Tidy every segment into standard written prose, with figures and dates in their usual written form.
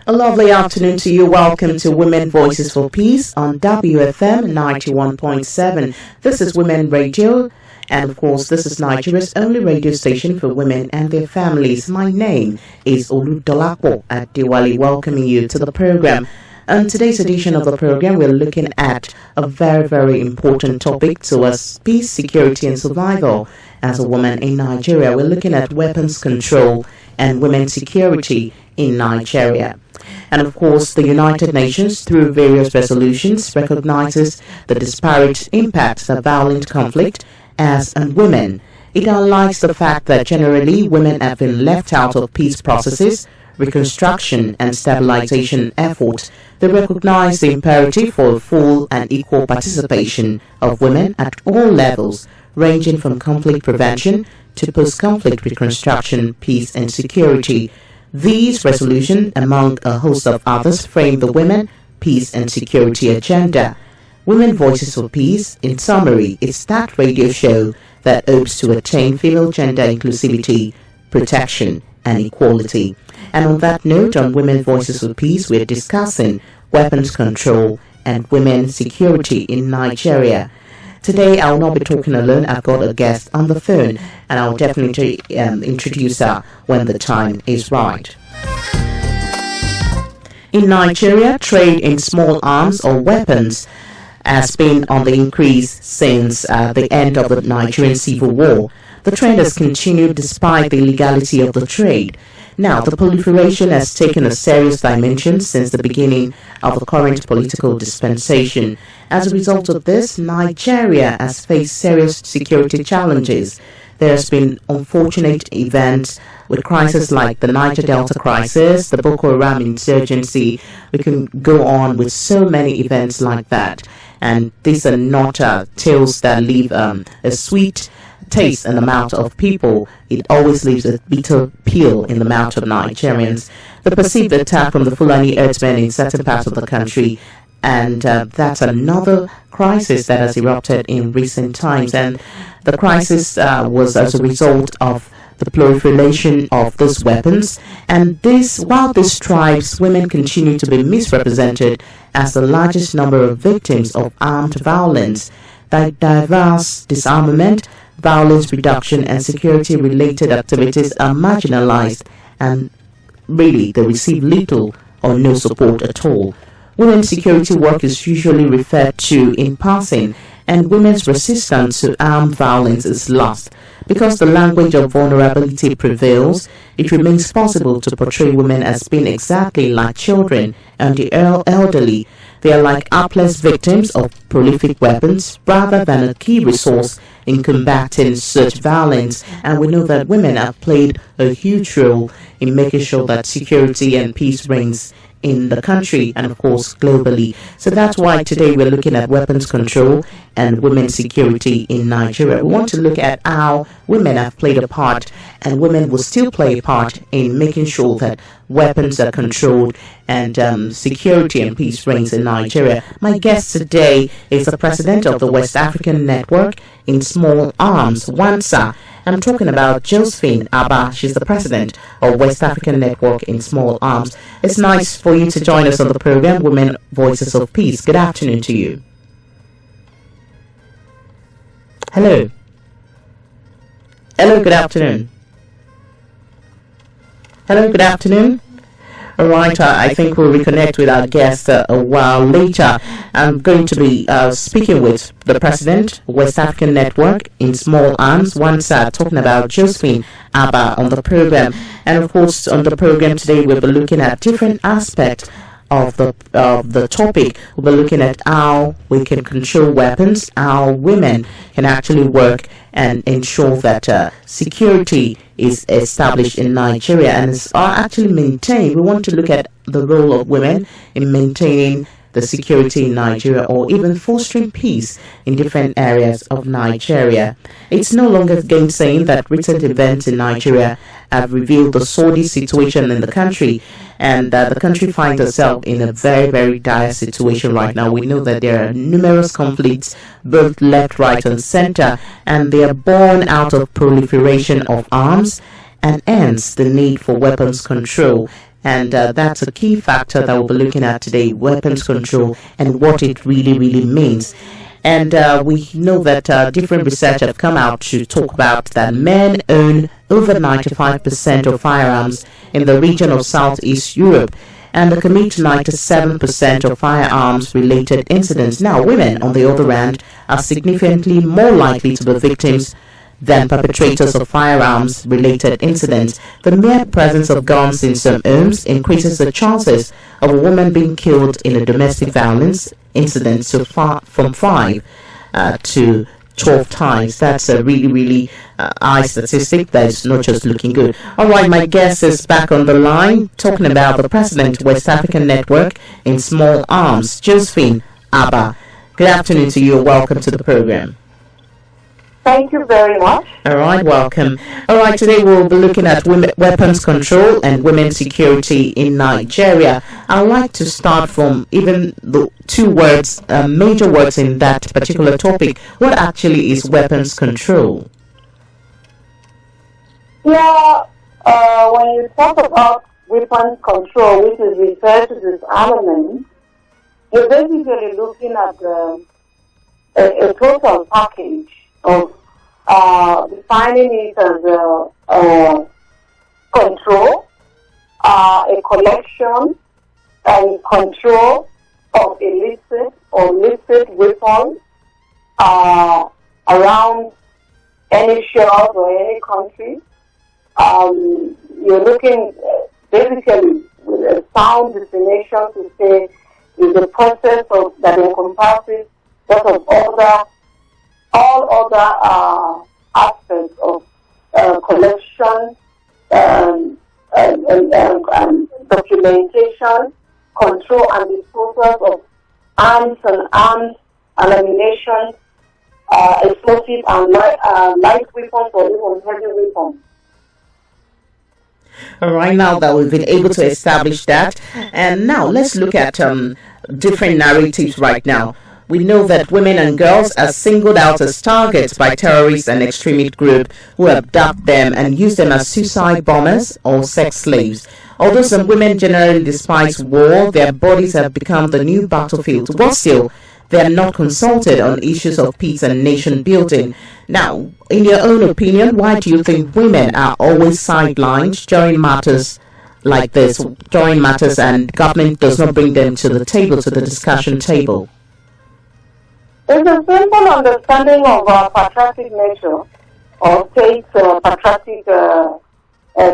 A lovely afternoon to you. Welcome to Women Voices for Peace on WFM 91.7. This is Women Radio, and of course, this is Nigeria's only radio station for women and their families. My name is Oludolapo Adewale, welcoming you to the program. On today's edition of the program, we're looking at a very, very important topic to us: peace, security, and survival as a woman in Nigeria. We're looking at weapons control and women's security in Nigeria. And of course, the United Nations, through various resolutions, recognizes the disparate impacts of violent conflict as on women. It highlights the fact that generally women have been left out of peace processes, reconstruction and stabilization efforts. They recognize the imperative for full and equal participation of women at all levels, ranging from conflict prevention to post-conflict reconstruction, peace and security. These resolutions, among a host of others, frame the women, peace and security agenda. Women Voices for Peace, in summary, is that radio show that hopes to attain female gender inclusivity, protection and equality. And on that note, on Women Voices for Peace, we're discussing weapons control and women's security in Nigeria. Today, I will not be talking alone. I've got a guest on the phone, and I'll definitely introduce her when the time is right. In Nigeria, trade in small arms or weapons has been on the increase since the end of the Nigerian Civil War. The trend has continued despite the illegality of the trade. Now, the proliferation has taken a serious dimension since the beginning of the current political dispensation. As a result of this, Nigeria has faced serious security challenges. There has been unfortunate events with crises like the Niger Delta crisis, the Boko Haram insurgency. We can go on with so many events like that. And these are not tales that leave a sweet taste in the mouth of people. It always leaves a bitter pill in the mouth of Nigerians. The perceived attack from the Fulani herdsmen in certain parts of the country, and that's another crisis that has erupted in recent times. And the crisis was as a result of the proliferation of these weapons. And while this strives, women continue to be misrepresented as the largest number of victims of armed violence. Diverse disarmament, violence reduction and security-related activities are marginalized, and really they receive little or no support at all. Women's security work is usually referred to in passing, and women's resistance to armed violence is lost. Because the language of vulnerability prevails, it remains possible to portray women as being exactly like children and the elderly. They are like helpless victims of prolific weapons rather than a key resource in combating such violence. And we know that women have played a huge role in making sure that security and peace reigns in the country and of course globally. So that's why today we're looking at weapons control and women's security in Nigeria. We want to look at how women have played a part, and women will still play a part in making sure that weapons are controlled and security and peace reigns in Nigeria. My guest today is the president of the West African Network in Small Arms, WANSA. I'm talking about Josephine Abba. She's the president of West African Network in Small Arms. It's nice for you to join us on the program, Women Voices of Peace. Good afternoon to you. Hello. Hello, good afternoon. Hello, good afternoon. All right, I think we'll reconnect with our guest a while later. I'm going to be speaking with the president, West African Network in Small Arms, WANSA, talking about Josephine Abba on the program. And of course, on the program today, we'll be looking at different aspects of the topic. We'll be looking at how we can control weapons, how women can actually work and ensure that security is established in Nigeria and is actually maintained. We want to look at the role of women in maintaining the security in Nigeria, or even fostering peace in different areas of Nigeria. It's no longer gainsaying that recent events in Nigeria have revealed the sordid situation in the country, and the country finds itself in a very, very dire situation right now. We know that there are numerous conflicts, both left, right, and center, and they are born out of proliferation of arms, and hence the need for weapons control And that's a key factor that we'll be looking at today, weapons control and what it really means. And we know that different research have come out to talk about that men own over 95% of firearms in the region of Southeast Europe, and they commit 97% of firearms-related incidents. Now, women, on the other hand, are significantly more likely to be victims than perpetrators of firearms-related incidents. The mere presence of guns in some homes increases the chances of a woman being killed in a domestic violence incident from 5 to 12 times. That's a really high statistic that is not just looking good. All right, my guest is back on the line talking about the President West African Network in Small Arms, Josephine Abba. Good afternoon to you. Welcome to the program. Thank you very much. All right, welcome. All right, today we'll be looking at weapons control and women's security in Nigeria. I'd like to start from even the two words, major words in that particular topic. What actually is weapons control? Yeah, when you talk about weapons control, which is referred to as armament, you're basically looking at a total package of defining it as control, a collection and control of illicit or licit weapons around any shores or any country. You're looking basically with a sound destination to say is the process of that encompasses sort of all other aspects of collection and documentation, control and disposal of arms and ammunition, explosive and light weapons or even heavy weapons. All right, now that we've been able to establish that, and now let's look at different narratives right now. We know that women and girls are singled out as targets by terrorists and extremist groups who abduct them and use them as suicide bombers or sex slaves. Although some women generally despise war, their bodies have become the new battlefield. But still, they are not consulted on issues of peace and nation building. Now, in your own opinion, why do you think women are always sidelined during matters like this, and government does not bring them to the table, to the discussion table? It's a simple understanding of patriotic nature or state patriotic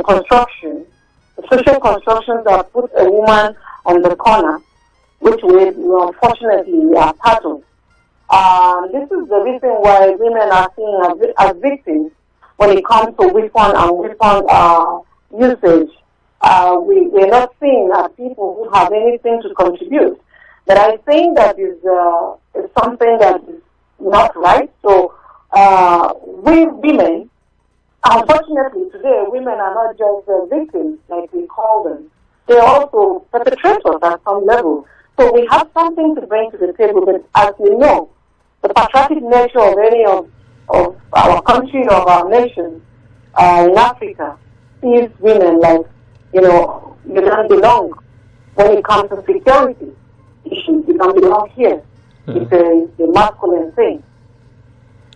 construction, social constructions that put a woman on the corner, which we unfortunately are part of. This is the reason why women are seen as victims when it comes to weapon and weapon usage. We're not seen as people who have anything to contribute. But I think that is something that is not right. So we women, unfortunately today, women are not just victims, like we call them. They're also perpetrators at some level. So we have something to bring to the table. But as we know, the patriotic nature of any of our country, of our nation in Africa, sees women like, you don't belong when it comes to security. You don't belong here. It's a masculine thing.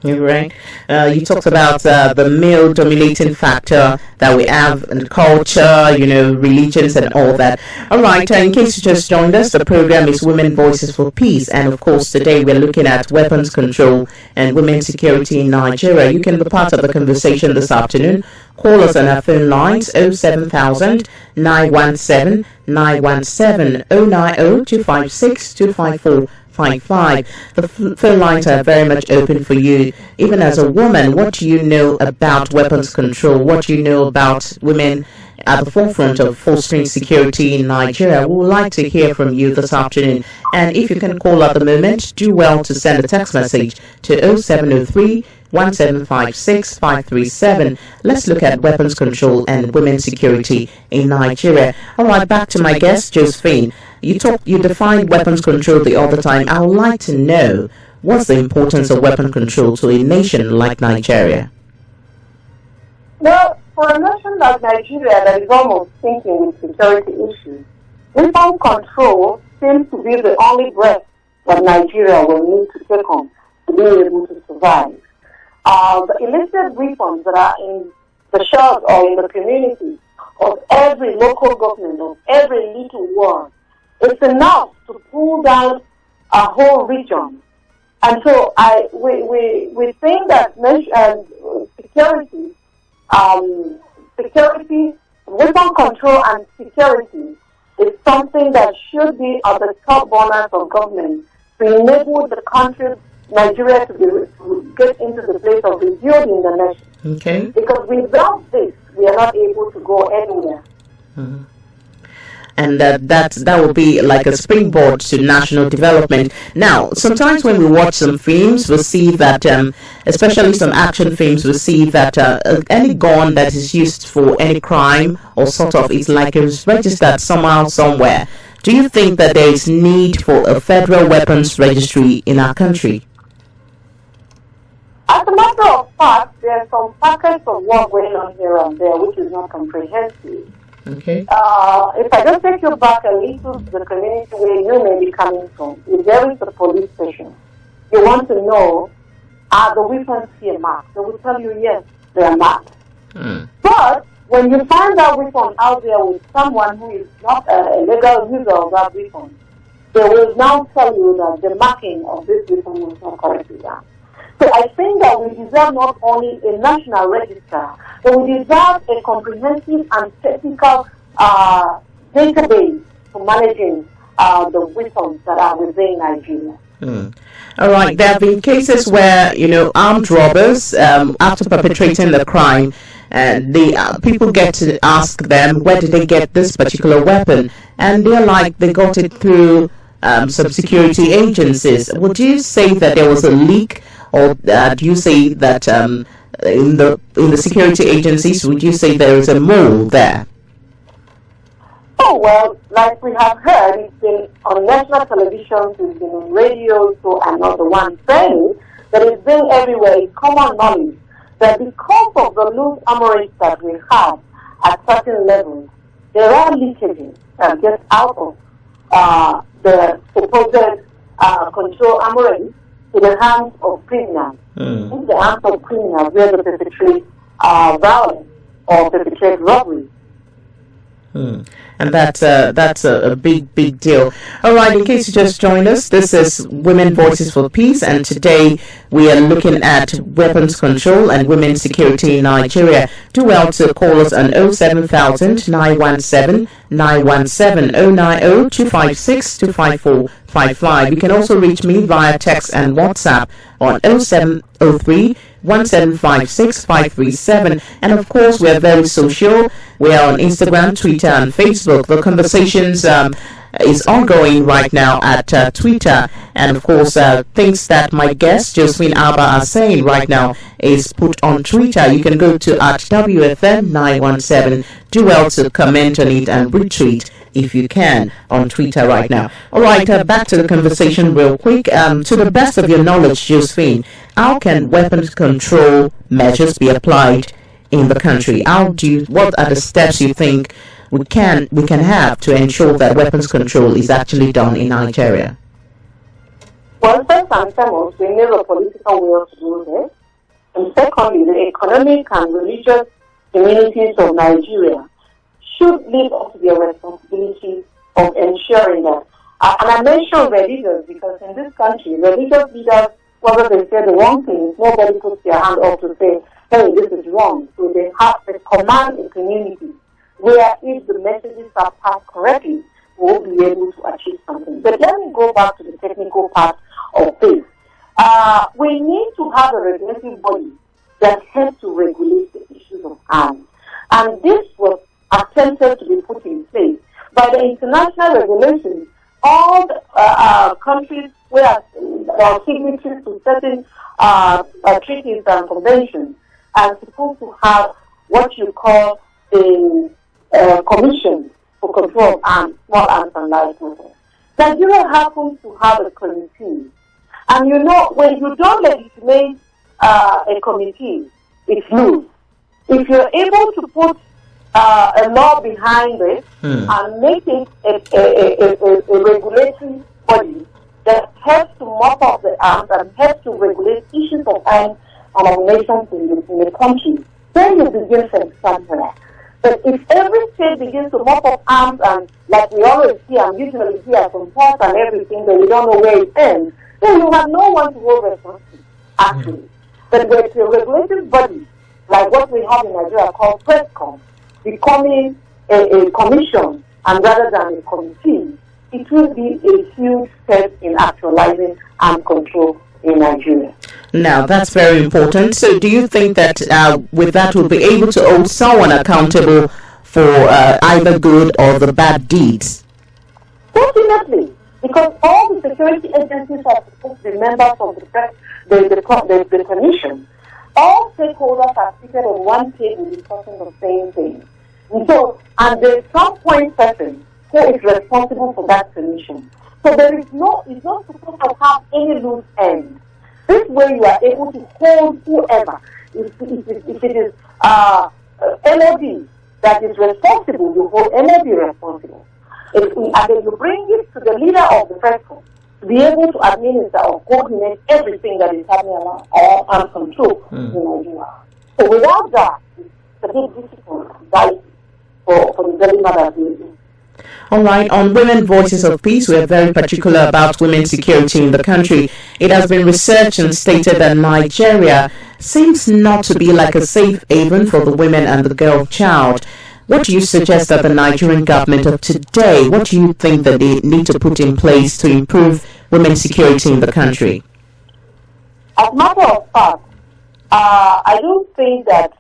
You're right. You talked about the male dominating factor that we have in culture, religions and all that. All right, in case you just joined us, the program is Women Voices for Peace. And of course, today we're looking at weapons control and women's security in Nigeria. You can be part of the conversation this afternoon. Call us on our phone lines 07000 917 917 090 256 254 55. The phone lines are very much open for you. Even as a woman, what do you know about weapons control? What do you know about women at the forefront of fostering security in Nigeria? We would like to hear from you this afternoon. And if you can call at the moment, do well to send a text message to 0703 1756 537. Let's look at weapons control and women's security in Nigeria. All right, back to my guest, Josephine. You defined weapons control the other time. I would like to know, what's the importance of weapon control to a nation like Nigeria? Well, for a nation like Nigeria that is almost sinking with security issues, weapon control seems to be the only breath that Nigeria will need to take on to be able to survive. The illicit weapons that are in the shelves or in the community of every local government, of every little ward, it's enough to pull down a whole region. And so we think that security, weapon control and security is something that should be at the top burners of government to enable the country, Nigeria, to get into the place of rebuilding the nation. Okay. Because without this, we are not able to go anywhere. Mm-hmm. And that will be like a springboard to national development. Now, sometimes when we watch some films, we see that, especially some action films, we see that any gun that is used for any crime or sort of is like it's registered somehow, somewhere. Do you think that there is need for a federal weapons registry in our country? As a matter of fact, there are some packets of work going on here and there, which is not comprehensive. Okay. If I just take you back a little to the community where you may be coming from, if there is a police station, you want to know, are the weapons here marked? They will tell you, yes, they are marked. But when you find that weapon out there with someone who is not a legal user of that weapon, they will now tell you that the marking of this weapon was not correctly done. So I think that we deserve not only a national register, but we deserve a comprehensive and technical database for managing the weapons that are within Nigeria. All right. There have been cases where, armed robbers, after perpetrating the crime, the people get to ask them, where did they get this particular weapon? And they're like, they got it through some security agencies. Would you say that there was a leak? Or do you say that in the security agencies, would you say there is a mole there? Oh, well, like we have heard, it's been on national television, it's been on radio, so I'm not the one saying that it's been everywhere. It's common knowledge that because of the loose armories that we have at certain levels, there are leakages that get out of the supposed control armories to the hands of criminals, in the hands of criminals where they perpetrate violence or perpetrate robbery. And that's a big deal. All right, in case you just joined us, this is Women Voices for Peace, and today we are looking at weapons control and women's security in Nigeria. Do well to call us on 07000 917 917 090 256 25455. You can also reach me via text and WhatsApp on 0703 1756 537. And of course, we are very social. We are on Instagram, Twitter, and Facebook. The conversations is ongoing right now at Twitter, and of course things that my guest Josephine Alba are saying right now is put on Twitter. You can go to @WFM917. Do well to comment on it and retweet if you can on Twitter right now. All right, back to the conversation real quick. To the best of your knowledge, Josephine, how can weapons control measures be applied in the country? What are the steps you think we can have to ensure that weapons control is actually done in Nigeria? Well, first and foremost, we need a political will to do this. And secondly, the economic and religious communities of Nigeria should live up to their responsibility of ensuring that. And I mention religious because in this country, religious leaders, whether they say the wrong thing, nobody puts their hand up to say, hey, this is wrong. So they have to command a community where if the messages are passed correctly, we'll be able to achieve something. But let me go back to the technical part of this. We need to have a regulative body that helps to regulate the issues of arms. And this was attempted to be put in place by the international regulations. All the countries where there are signatories to certain treaties and conventions are supposed to have what you call a commission for control of arms, small arms and light weapons. Nigeria happens to have a committee. And when you don't legitimate a committee, it's loose. if you're able to put a law behind it and make it a regulatory body that helps to mop up the arms and helps to regulate issues of arms and ammunition in the country, then you begin from somewhere. But if every state begins to mop up arms and, like we always see and usually see as support and everything, but we don't know where it ends, then you have no one to hold responsibility, actually. But with a regulative body, like what we have in Nigeria called PRESCOM, becoming a commission and rather than a committee, it will be a huge step in actualizing armed control in Nigeria. Now, that's very important. So do you think that with that we'll be able to hold someone accountable for either good or the bad deeds? Definitely, because all the security agencies are supposed to be members of the commission. All stakeholders are seated on one table discussing the same thing. And there's some point person who is responsible for that commission. So it's not supposed to have any loose end. This way you are able to hold whoever. If it is MOD that is responsible, you hold MOD responsible. And then you bring it to the leader of the PRESCOM to be able to administer or coordinate everything that is happening around armed control in Nigeria. So without that, it's a big difficult for the dilemma that we do. All right, on Women Voices of Peace, we are very particular about women's security in the country. It has been researched and stated that Nigeria seems not to be like a safe haven for the women and the girl child. What do you suggest that the Nigerian government of today, what do you think that they need to put in place to improve women's security in the country? As a matter of fact, I do think that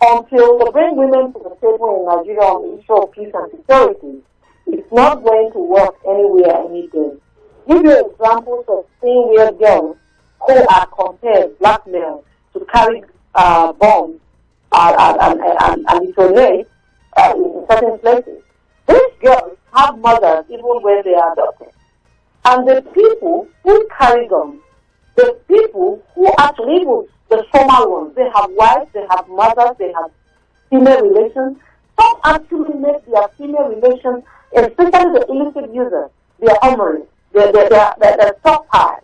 until we bring women to the table in Nigeria on the issue of peace and security, it's not going to work anywhere, any day. Give you examples of seeing where girls who are compared, black males, to carry bombs and detonate in certain places. These girls have mothers even when they are adopted. And the people who carry guns, the people who actually live the formal ones, they have wives, they have mothers, they have female relations. Some actually make their female relations, especially the illicit users, their armory, their stockpile.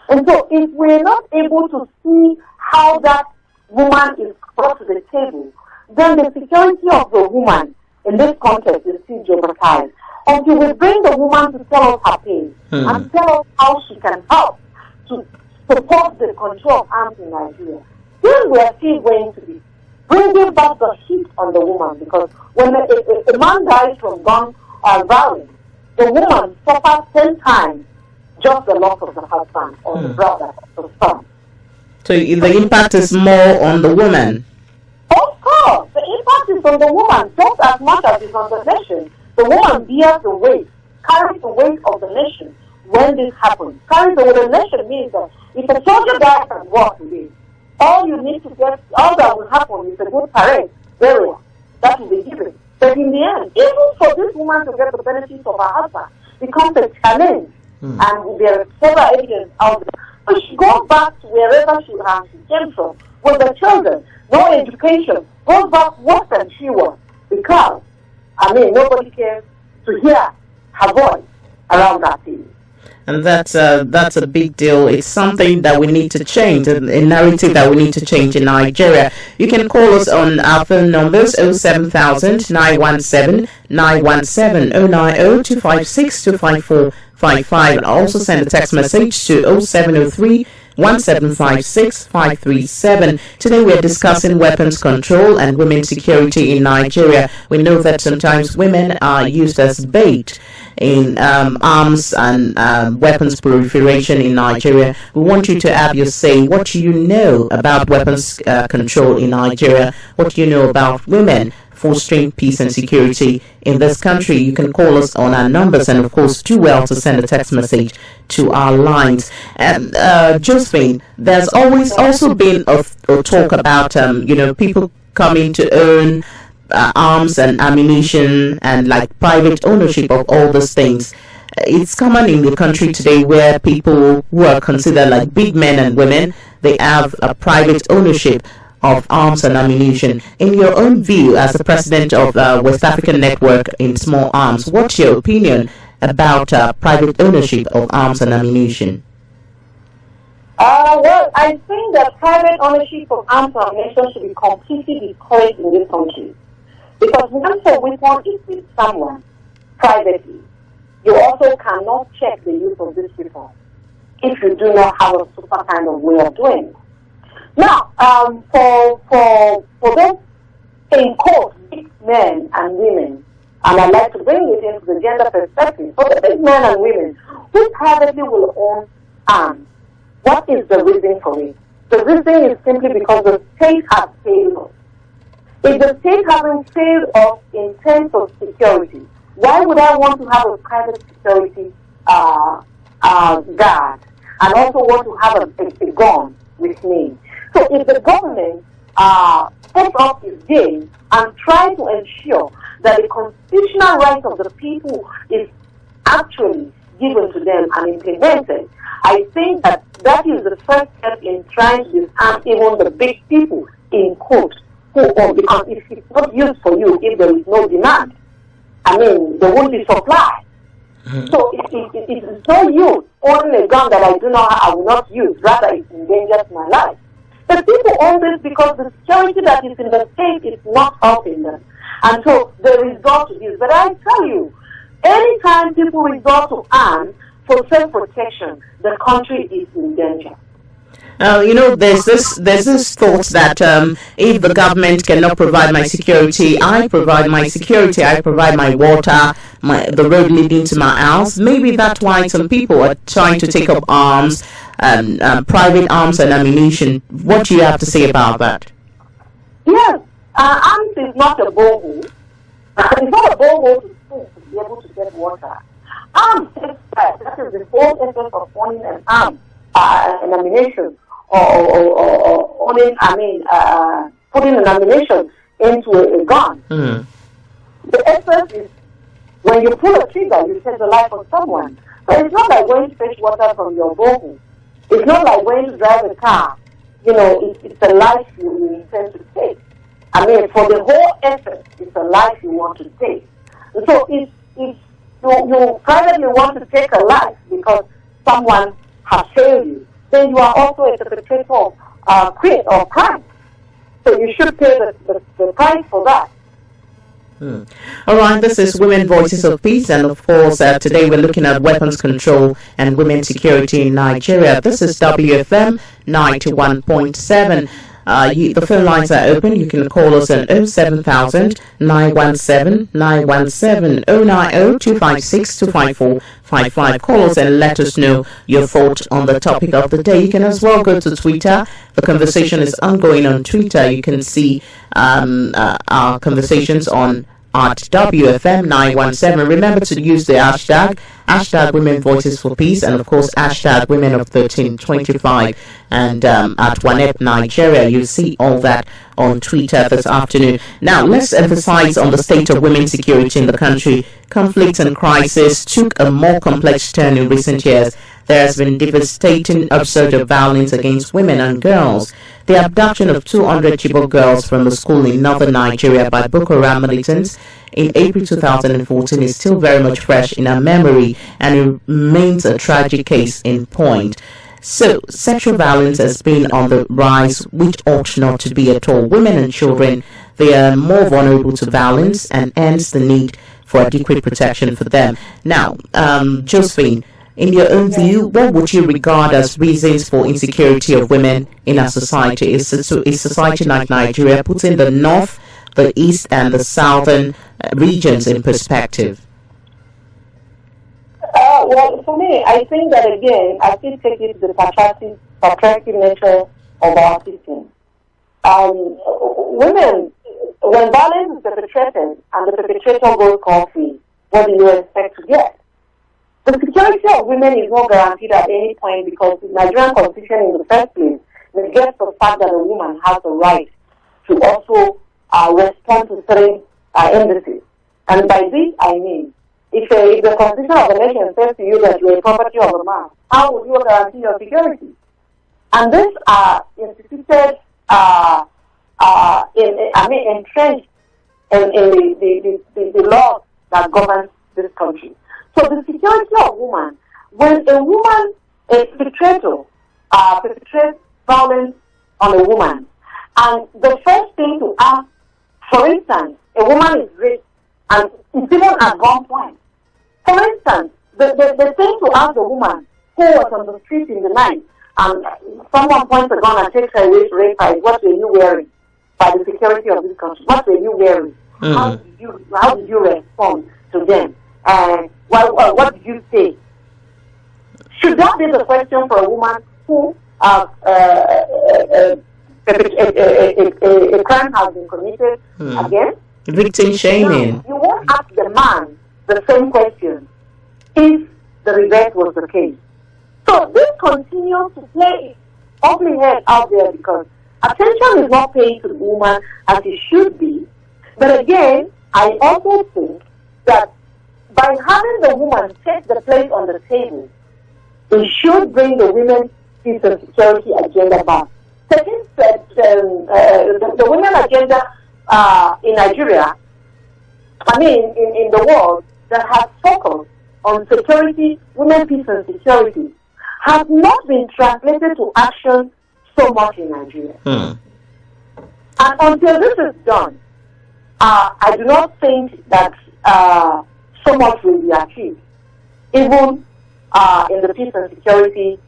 And so if we're not able to see how that woman is brought to the table, then the security of the woman in this context is still jeopardized. Until we bring the woman to tell us her pain and tell us how she can help to support the control of arms in Nigeria, then we are still going to be bringing back the heat on the woman, because when a man dies from gun violence, the woman suffers 10 times just the loss of the husband or the brother or the son. So the impact is more on the woman? Of course, the impact is on the woman just as much as it's on the nation. The woman bears the weight, carries the weight of the nation when this happens. Carries the weight of the nation means that if a soldier dies at war today, all that will happen is a good parade, burial, that will be given. But in the end, even for this woman to get the benefits of her husband becomes a challenge, and there are several evidence out there. But she goes back to wherever she came from, with the children, no education, goes back worse than she was, because, nobody cares to hear her voice around that thing. And that's a big deal. It's something that we need to change, a narrative that we need to change in Nigeria. You can call us on our phone numbers 07000 917 917 090 256 25455, and also send a text message to 0703 1756 537. Today we are discussing weapons control and women's security in Nigeria. We know that sometimes women are used as bait in arms and weapons proliferation in Nigeria. We want you to have your say. What do you know about weapons control in Nigeria? What do you know about women fostering peace and security in this country? You can call us on our numbers, and of course do well to send a text message to our lines. And Josephine, there's always also been a talk about people coming to own arms and ammunition and like private ownership of all those things. It's common in the country today where people who are considered like big men and women, they have a private ownership. of arms and ammunition. In your own view, as the president of West African Network in Small Arms, what's your opinion about private ownership of arms and ammunition? Well, I think that private ownership of arms and ammunition should be completely discouraged in this country. Because once a weapon is with someone privately, you also cannot check the use of this weapon if you do not have a super kind of way of doing it. Now, for those in quote, big men and women, and I'd like to bring it into the gender perspective, for the big men and women who privately will own arms, what is the reason for it? The reason is simply because the state has failed us. If the state hasn't failed us in terms of security, why would I want to have a private security guard and also want to have a gun with me? So if the government steps up its game and tries to ensure that the constitutional right of the people is actually given to them and implemented, I think that is the first step in trying to disarm even the big people in quote who own, because if it's not used for you, if there is no demand, I mean, there won't be supply. So it is no use owning a gun that I will not use, rather it endangers my life. But people own this because the security that is in the state is not helping them. And so they resort to this. But I tell you, anytime people resort to arms for self-protection, the country is in danger. There's this thought that if the government cannot provide my security, I provide my security. I provide my water, the road leading to my house. Maybe that's why some people are trying to take up arms, private arms and ammunition. What do you have to say about that? Yes, arms is not a borehole. It's not a borehole to be able to get water. Arms takes that. That is the whole essence of owning an arm, an ammunition. Or owning, putting an ammunition into a gun. Mm. The essence is when you pull a trigger, you save the life of someone. But it's not like going to fetch water from your borehole. It's not like going to drive a car. It's a life you intend to take. For the whole essence, it's a life you want to take. So if you privately want to take a life because someone has failed you, then you are also a perpetrator of crime. So you should pay the price for that. All right, this is Women Voices of Peace, and of course, today we're looking at weapons control and women's security in Nigeria. This is WFM 91.7. The phone lines are open. You can call us on 07000 917 917 090 256 25455. Call us and let us know your thoughts on the topic of the day. You can as well go to Twitter. The conversation is ongoing on Twitter. You can see our conversations on at WFM 917. Remember to use the hashtag Women Voices for Peace, and of course hashtag Women of 1325, and at OneUp Nigeria. You see all that on Twitter this afternoon. Now let's emphasize on the state of women's security in the country. Conflict and crisis took a more complex turn in recent years. There has been devastating upsurge of violence against women and girls. The abduction of 200 Chibok girls from a school in northern Nigeria by Boko Haram militants in April 2014 is still very much fresh in our memory, and it remains a tragic case in point. So, sexual violence has been on the rise, which ought not to be at all. Women and children, they are more vulnerable to violence, and hence the need for adequate protection for them. Now, Josephine, in your own view, what would you regard as reasons for insecurity of women in our society? Is society like Nigeria putting the north, the east, and the southern regions in perspective? Well, for me, I think that again, I still take it to the patriarchal nature of our system. Women, when violence is perpetrated and the perpetrator goes cold-free, what do you expect to get? The security of women is not guaranteed at any point because the Nigerian Constitution in the first place neglects the fact that a woman has the right to also respond to certain embassies. And by this I mean, if the Constitution of the nation says to you that you are a property of a man, how would you guarantee your security? And these are instituted entrenched in the laws that govern this country. So the security of women, when a woman, a perpetrator, perpetrates violence on a woman, and the first thing to ask, for instance, a woman is raped and it's even at gunpoint. For instance, the thing to ask the woman who was on the street in the night and someone points a gun and takes her away to rape her, what were you wearing? By the security of this country, what were you wearing? How did you respond to them? What did you say? Should that be the question for a woman who a crime has been committed against? Victim shaming. Now, you won't ask the man the same question if the reverse was the case. So this continues to play ugly head out there because attention is not paid to the woman as it should be. But again, I also think that by having the woman take the place on the table, it should bring the women's peace and security agenda back. Second, the women agenda in Nigeria, in the world, that has focused on security, women, peace and security, has not been translated to action so much in Nigeria. And until this is done, I do not think that so much will be achieved, even in the peace and security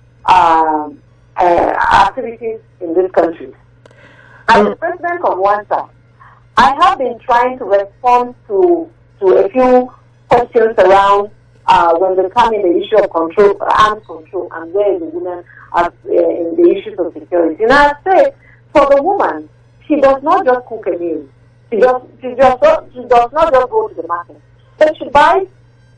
activities in this country. As the president of ONSA, I have been trying to respond to a few questions around when they come in the issue of control, arms control, and where is the woman in the issues of security. And I say, for the woman, she does not just cook a meal. She does not just go to the market. But she buys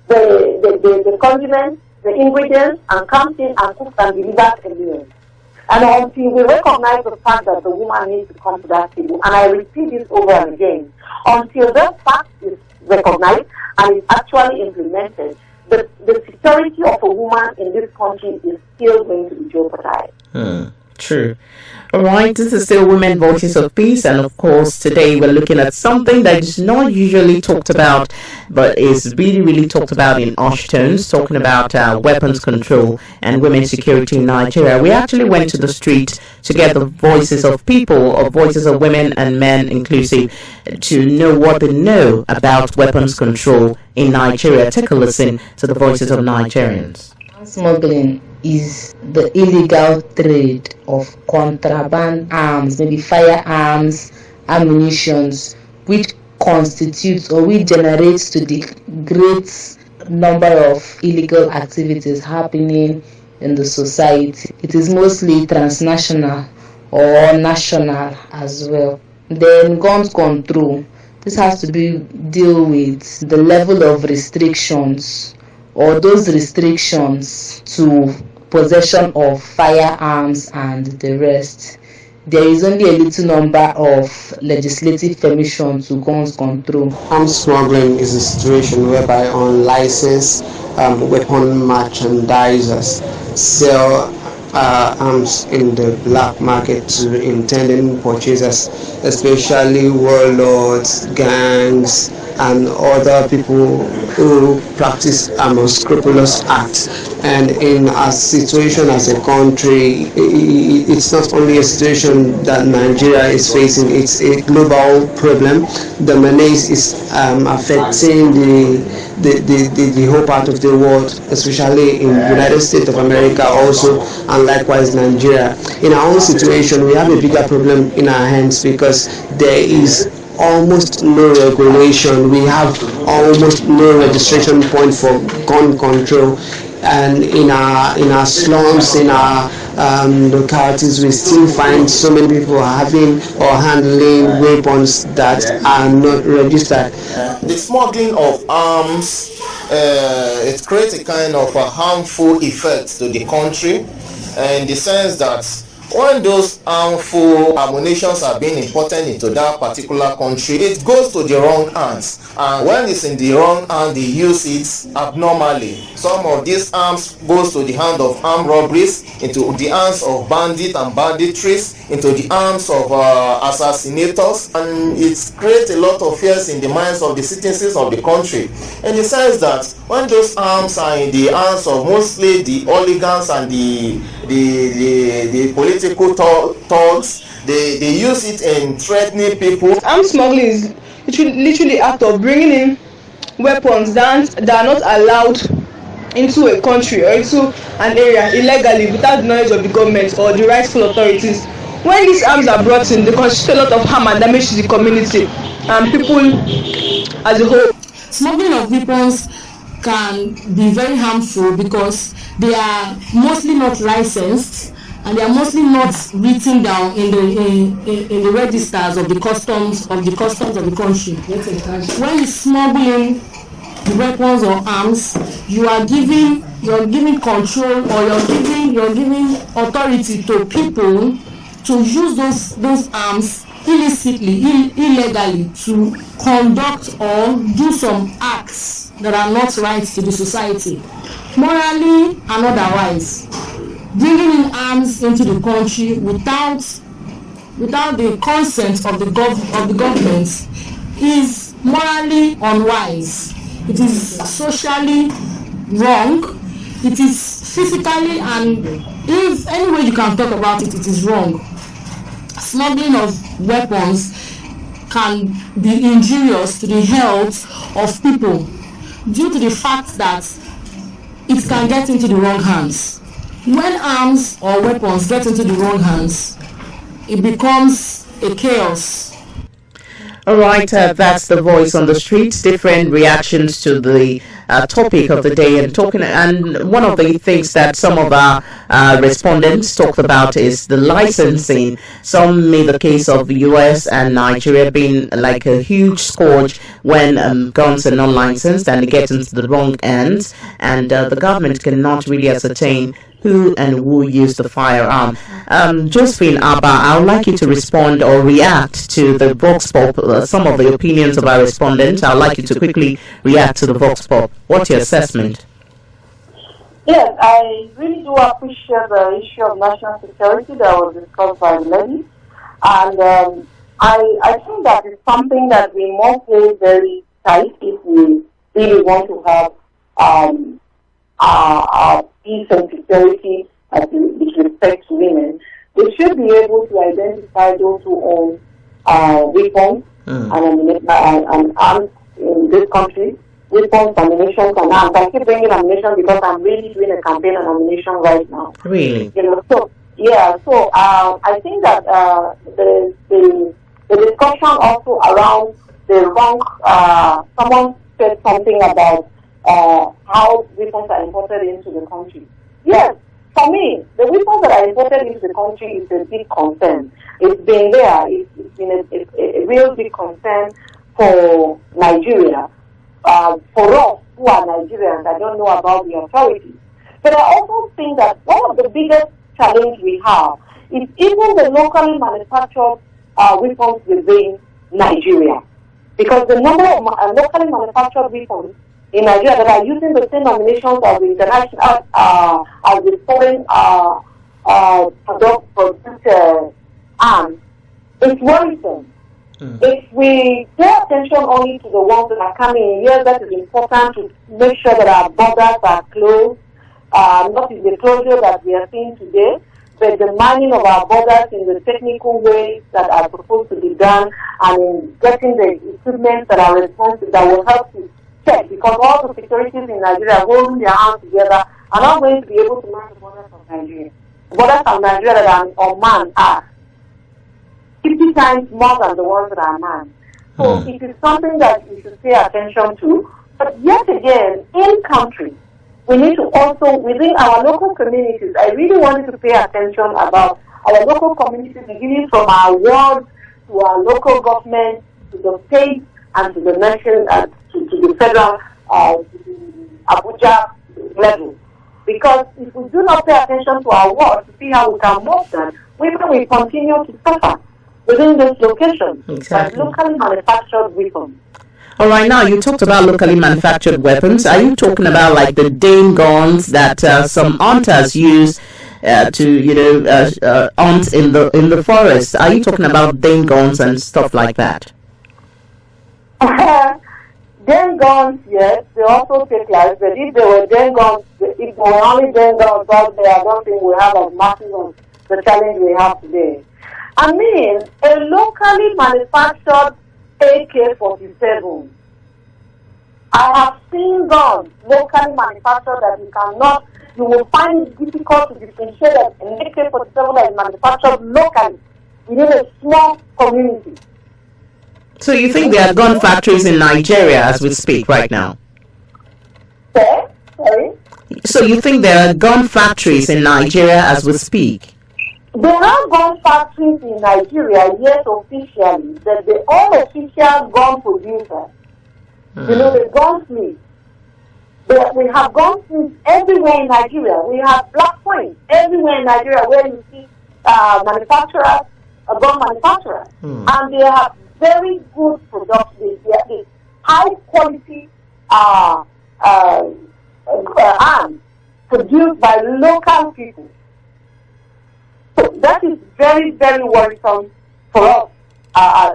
the condiments, the ingredients, and comes in and cooks and delivers a meal. And until we recognize the fact that the woman needs to come to that table, and I repeat this over and again, until that fact is recognized and is actually implemented, the security of a woman in this country is still going to be jeopardized. True. All right, this is still Women Voices of Peace, and of course today we're looking at something that is not usually talked about, but is really talked about in hushed tones, talking about weapons control and women's security in Nigeria. We actually went to the street to get the voices of people, or voices of women and men inclusive, to know what they know about weapons control in Nigeria. Take a listen to the voices of Nigerians. Smuggling is the illegal trade of contraband arms, maybe firearms, ammunitions, which constitutes or which generates to the great number of illegal activities happening in the society. It is mostly transnational or national as well. Then gun control. This has to deal with the level of restrictions or those restrictions to possession of firearms and the rest. There is only a little number of legislative permission to guns control. Arms smuggling is a situation whereby unlicensed weapon merchandisers sell arms in the black market to intending purchasers, especially warlords, gangs, and other people who practice unscrupulous acts. And in a situation as a country, it's not only a situation that Nigeria is facing, it's a global problem. The menace is affecting the whole part of the world, especially in the United States of America also, and likewise Nigeria. In our own situation, we have a bigger problem in our hands because there is almost no regulation. We have almost no registration point for gun control, and in our slums, in our localities, we still find so many people having or handling weapons that are not registered. The smuggling of arms it creates a kind of a harmful effect to the country, in the sense that when those harmful ammunitions are being imported into that particular country, it goes to the wrong hands, and when it's in the wrong hand, they use it abnormally. Some of these arms goes to the hand of armed robberies, into the hands of bandits and banditries, into the hands of assassinators, and it creates a lot of fears in the minds of the citizens of the country, in the sense that when those arms are in the hands of mostly the hooligans and the political thugs, they use it in threatening people. Arms smuggling is literally act of bringing in weapons that are not allowed into a country or into an area illegally without the knowledge of the government or the rightful authorities. When these arms are brought in, they constitute a lot of harm and damage to the community and people as a whole. Smuggling of weapons can be very harmful because they are mostly not licensed and they are mostly not written down in the registers of the customs of the country. When you smuggle in the weapons or arms, you are giving control, or you're giving authority to people to use those arms illicitly, illegally, to conduct or do some acts that are not right to the society, morally and otherwise. Bringing in arms into the country without the consent of the government is morally unwise. It is socially wrong. It is physically, and if any way you can talk about it, it is wrong. Smuggling of weapons can be injurious to the health of people due to the fact that it can get into the wrong hands. When arms or weapons get into the wrong hands, it becomes a chaos. All right, that's the voice on the streets. Different reactions to the topic of the day, and one of the things that some of our respondents talked about is the licensing. Some made the case of the US and Nigeria being like a huge scourge when guns are not licensed and they get into the wrong hands, and the government cannot really ascertain who and who used the firearm. Josephine Abba, I would like you to respond or react to the Vox Pop, some of the opinions of our respondents. I would like you to quickly react to the Vox Pop. What's your assessment? Yes, I really do appreciate the issue of national security that was discussed by the lady. And I think that it's something that we must play very tight if we really want to have peace and security with respect to women. We should be able to identify those who own weapons and arms in this country. Weapons, ammunition, and arms. I keep bringing ammunition because I'm really doing a campaign on ammunition right now. Really? So I think that the discussion also around the wrong, someone said something about how weapons are imported into the country. Yes, for me, the weapons that are imported into the country is a big concern. It's been there. It's been a real big concern for Nigeria. For us who are Nigerians, I don't know about the authorities. But I also think that one of the biggest challenges we have is even the locally manufactured weapons within Nigeria. Because the number of locally manufactured weapons in Nigeria that are using the same ammunition as the international, as the foreign produced arms, it's worrisome. If we pay attention only to the ones that are coming in, yes, that is important to make sure that our borders are closed, not in the closure that we are seeing today, but the manning of our borders in the technical ways that are supposed to be done, and in getting the equipment that are responsive that will help to check, because all the securities in Nigeria holding their hands together are not going to be able to man the borders of Nigeria. The borders of Nigeria that are unmanned are 50 times more than the ones that are manned. So it is something that we should pay attention to. But yet again, in country, we need to also, within our local communities, I really wanted to pay attention about our local communities, beginning from our wards to our local government, to the state, and to the nation, to the federal, to the Abuja level. Because if we do not pay attention to our work to see how we can move them, women will continue to suffer within this location. Exactly. By locally manufactured weapons. All right, now you talked about locally manufactured weapons. Are you talking about like the Dane guns that some hunters use to hunt in the forest? Are you talking about Dane guns and stuff like that? Den guns, yes, they also take lives, but if they were Den guns, if they were only Den guns out there, I don't think we have as massive of the challenge we have today. I mean, a locally manufactured AK-47. I have seen guns locally manufactured that you will find it difficult to differentiate an AK-47 that is manufactured locally within a small community. So you think there are gun factories in Nigeria as we speak right now? Sorry? So you think there are gun factories in Nigeria as we speak? There are gun factories in Nigeria, yes, officially, but the unofficial gun producers, the gunsmiths, we have gunsmiths everywhere in Nigeria. We have black points everywhere in Nigeria where you see manufacturers, gun manufacturers, and they have very good production. They are high quality arms produced by local people. So that is very, very worrisome for us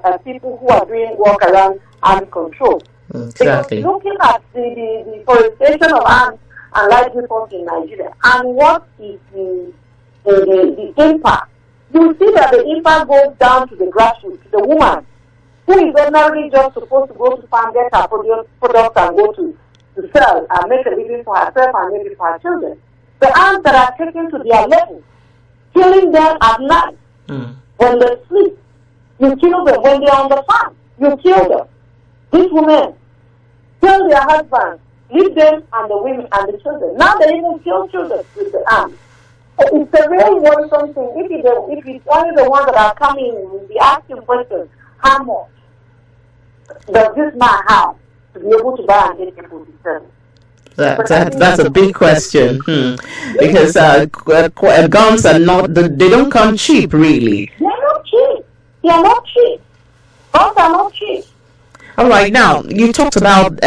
as people who are doing work around arms control. Exactly. Because looking at the deforestation of arms and light weapons in Nigeria and what is the impact, you see that the impact goes down to the grassroots, to the woman who is ordinarily just supposed to go to farm, get her products and go to sell and make a living for herself and maybe for her children. The arms that are taken to their level, killing them at night when they sleep. You kill them when they're on the farm. You kill them. These women kill their husbands, leave them and the women and the children. Now they even kill children with the arms. So it's a very worrisome thing. If it's only the ones that are coming, we'll be asking questions. How much does this man have to be able to buy an AK-47? That's a big question because guns are they don't come cheap, really. They're not cheap. Guns are not cheap. All right, now you talked about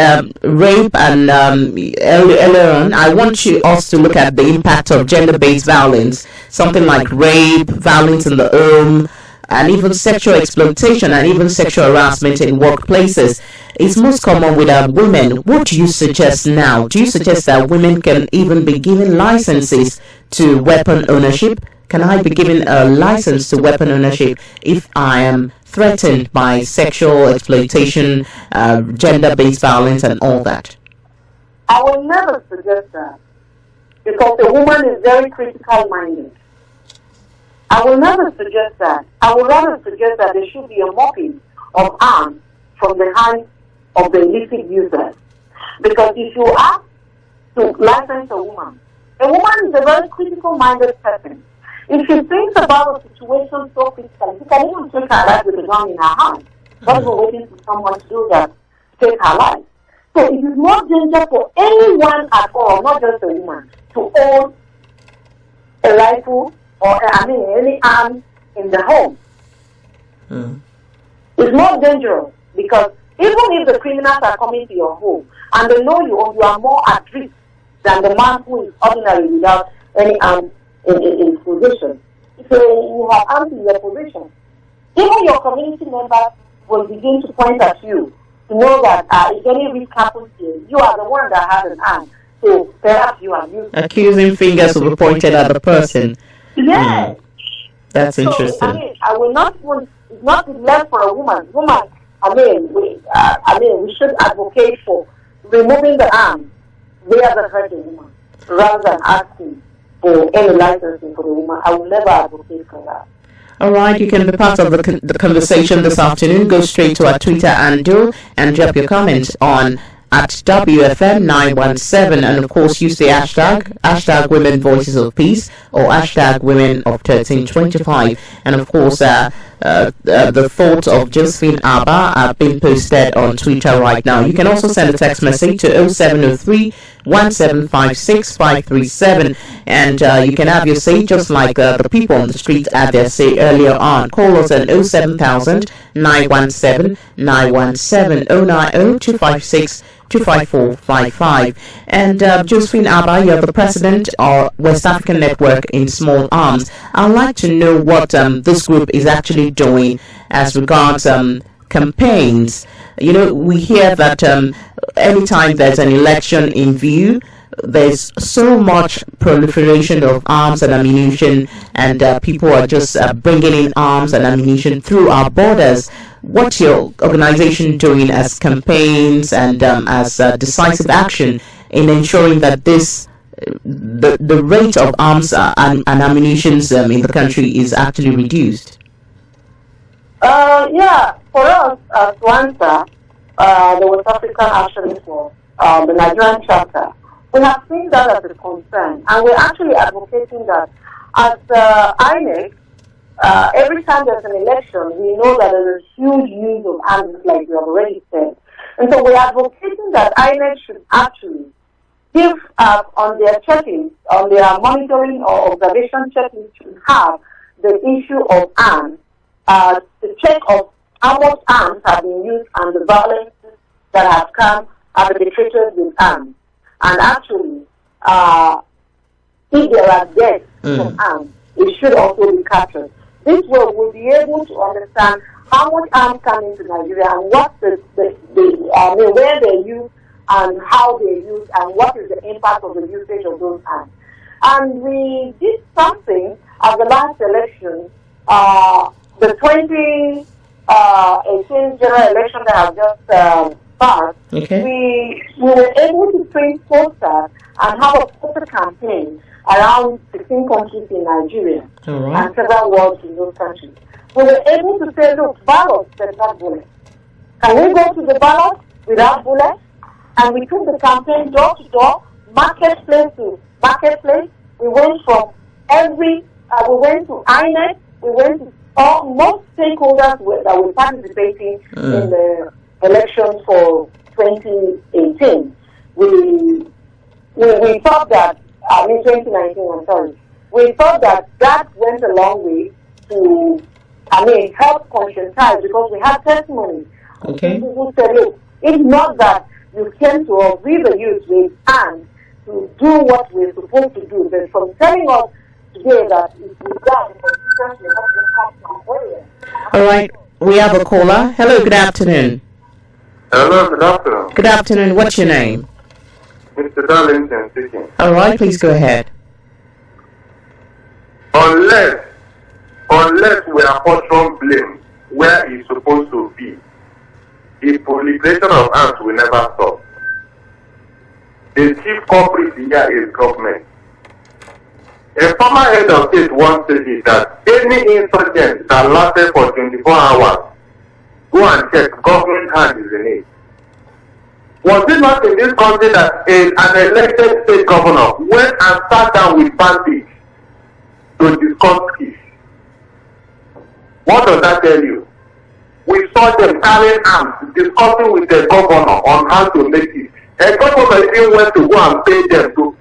rape and earlier on. I want us to look at the impact of gender-based violence, something like rape, violence in the home, and even sexual exploitation and even sexual harassment in workplaces. It's most common with women. What do you suggest now? Do you suggest that women can even be given licenses to weapon ownership? Can I be given a license to weapon ownership if I am threatened by sexual exploitation, gender-based violence and all that? I will never suggest that because the woman is very critical minded. I will never suggest that. I would rather suggest that there should be a mopping of arms from the hands of the illicit users. Because if you ask to license a woman is a very critical-minded person. If she thinks about a situation so critically, she can even take her life with a gun in her hand. But we're waiting for someone to do that, to take her life. So it is more dangerous for anyone at all, not just a woman, to own a rifle or any arms in the home. It's more dangerous because even if the criminals are coming to your home and they know you are more at risk than the man who is ordinary without any arms in possession. So you have arms in your possession. Even your community members will begin to point at you to know that if any risk happens to you, you are the one that has an arm. So perhaps you are used. Accusing fingers will be pointed at the person. Yes. That's interesting. So, I will not want. It's not left for a woman. We should advocate for removing the arms where the hurt the woman, rather than asking for any licensing for the woman. I will never advocate for that. All right, you can be part of the conversation this afternoon. Go straight to our Twitter handle and drop your comments on at WFM917, and of course use the hashtag Women Voices of Peace or hashtag Women of 1325. And of course the thoughts of Josephine Abba are being posted on Twitter right now. You can also send a text message to 0703 1756 537, and you can have your say just like the people on the street had their say earlier on. Call us at 07000 917 917 090 256 25455. And Josephine Abba, you're the president of West African Network in Small Arms. I'd like to know what this group is actually doing as regards campaigns. You know, we hear that anytime there's an election in view, there's so much proliferation of arms and ammunition, and people are just bringing in arms and ammunition through our borders. What's your organization doing as campaigns and as decisive action in ensuring that the rate of arms and ammunition in the country is actually reduced? Yeah, for us, to answer the West African Action Force, the Nigerian chapter, we have seen that as a concern, and we're actually advocating that as INEC, every time there's an election, we know that there's a huge use of arms, like you have already said. And so we're advocating that INEC should actually give on their checking, on their monitoring or observation checking, should have the issue of arms, the check of how much arms have been used and the violence that have come perpetrated with arms. And actually, if there are deaths from arms, it should also be captured. This way, we'll be able to understand how much arms come into Nigeria and what where they're used and how they're used and what is the impact of the usage of those arms. And we did something at the last election, the 2018 general election that has just passed. Okay. We were able to print posters and have a poster campaign around 16 countries in Nigeria and several wards in those countries. We were able to say, look, ballots that not bullets. Can we go to the ballot without bullets? And we took the campaign door to door, marketplace to marketplace. We went from we went to INEC, we went to most stakeholders that were participating in the elections for 2018. We thought that, 2019, I'm sorry. We thought that went a long way to, help conscientize, because we had testimony. Okay. People who said, look, it's not that you came to us with the youth with hands to do what we're supposed to do, but from telling us today that if we done, we're not going to come from earlier. All right, we have a caller. Hello, good afternoon. Hello, good afternoon. Good afternoon. What's your name? Mr. Darlington speaking. All right, please go ahead. Unless we are portion blame where it's supposed to be, the proliferation of arms will never stop. The chief culprit here is government. A former head of state once said that any insurgent that lasted for 24 hours, go and check, government hand is in it. Was it not in this country that an elected state governor went and sat down with bandits to discuss peace? What does that tell you? We saw them carrying arms, discussing with the governor on how to make it. A governor even went to go and pay them to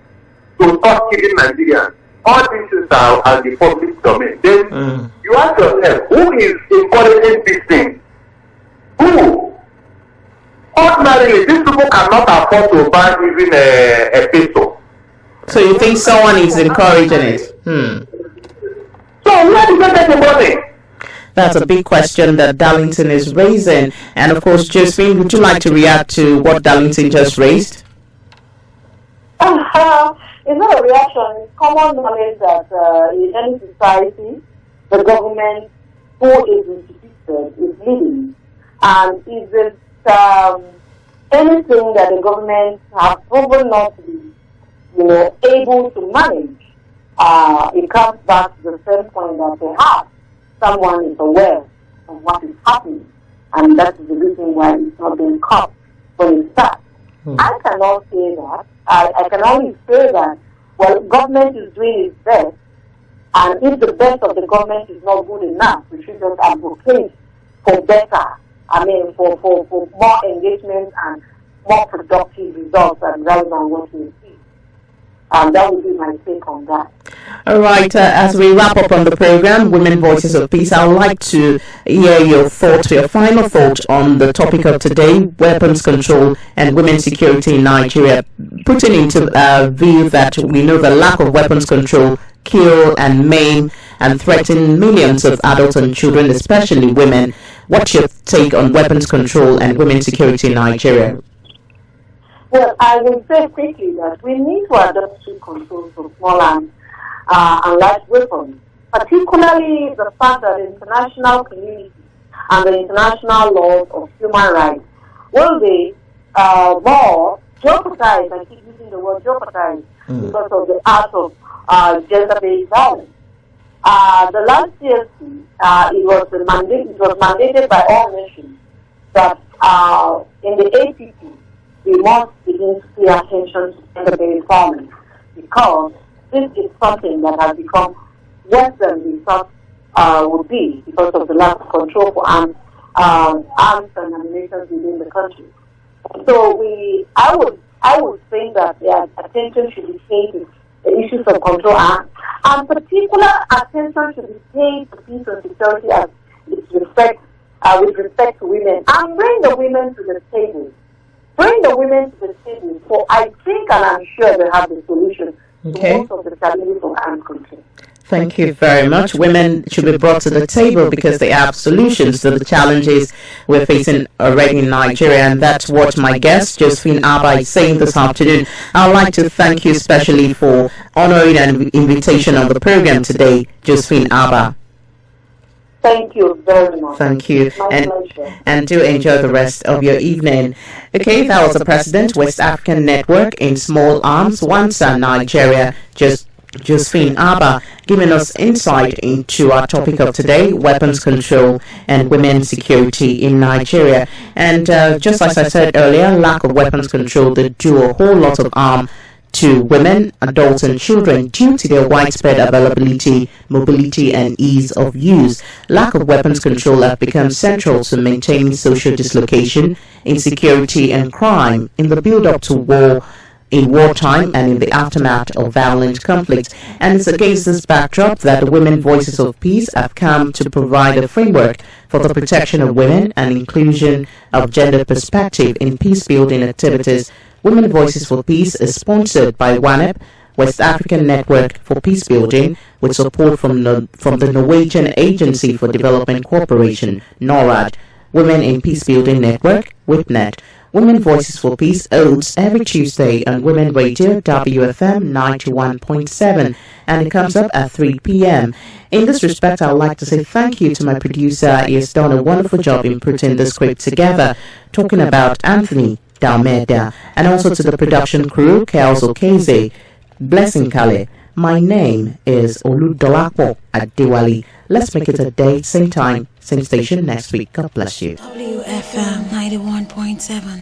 stop killing Nigerians. All these things are the public domain. Then you ask yourself, who is encouraging this thing? Who? Ordinarily, these people cannot afford to buy even a peso. So you think someone is encouraging it? So where do they get the money? That's a big question that Darlington is raising. And of course, Josephine, would you like to react to what Darlington just raised? It's not a reaction. It's common knowledge that in any society, the government who is instituted is leading. And if it's anything that the government has proven not to be, able to manage, it comes back to the same point that perhaps someone is aware of what is happening, and that is the reason why it's not being caught when it starts. I cannot say that. I can only say that, well, government is doing its best, and if the best of the government is not good enough, we should just advocate for better. For more engagement and more productive results rather than what we see. That would be my take on that. All right, as we wrap up on the program, Women Voices of Peace, I would like to hear your final thought on the topic of today, weapons control and women's security in Nigeria, putting into view that we know the lack of weapons control kill and maim and threaten millions of adults and children, especially women. What's your take on weapons control and women's security in Nigeria? Well, I will say quickly that we need to adopt strict controls for small and large weapons, particularly the fact that the international community and the international laws of human rights will be more jeopardized. I keep using the word jeopardized because of the act of gender-based violence. The last CSC, it was mandated by all nations that in the APP, we must begin to pay attention to gender-based violence, because this is something that has become worse than we thought would be because of the lack of control for arms and ammunition within the country. So I would think that the attention should be paid to the issues of control and particular attention should be paid to peace and security as with respect to women, and bring the women to the table. So I think and I'm sure they have the solution to most of the challenges of arms control. Thank you very much. Women should be brought to the table because they have solutions to the challenges we're facing already in Nigeria, and that's what my guest, Josephine Abba, is saying this afternoon. I'd like to thank you especially for honoring an invitation on the program today, Josephine Abba. Thank you very much. Thank you. And do enjoy the rest of your evening. Okay, that was the President, West African Network in Small Arms, Wansa, Nigeria, Josephine Abba, giving us insight into our topic of today, weapons control and women's security in Nigeria. And just as I said earlier, lack of weapons control, they do a whole lot of harm to women, adults and children due to their widespread availability, mobility and ease of use. Lack of weapons control have become central to maintaining social dislocation, insecurity and crime in the build-up to war, in wartime and in the aftermath of violent conflict. And it's against this backdrop that the Women Voices of Peace have come to provide a framework for the protection of women and inclusion of gender perspective in peace-building activities. Women Voices for Peace is sponsored by WANEP, West African Network for Peacebuilding, with support from the Norwegian Agency for Development Cooperation, NORAD, Women in Peacebuilding Network, WIPNET. Women Voices for Peace holds every Tuesday on Women Radio WFM 91.7, and it comes up at 3 p.m. In this respect, I would like to say thank you to my producer. He has done a wonderful job in putting the script together, talking about Anthony Dalmeda, and also to the production crew, Kels Okeze, Blessing Kale. My name is Oludolapo Adewale. Let's make it a day, same time, same station next week. God bless you. WFM 91.7.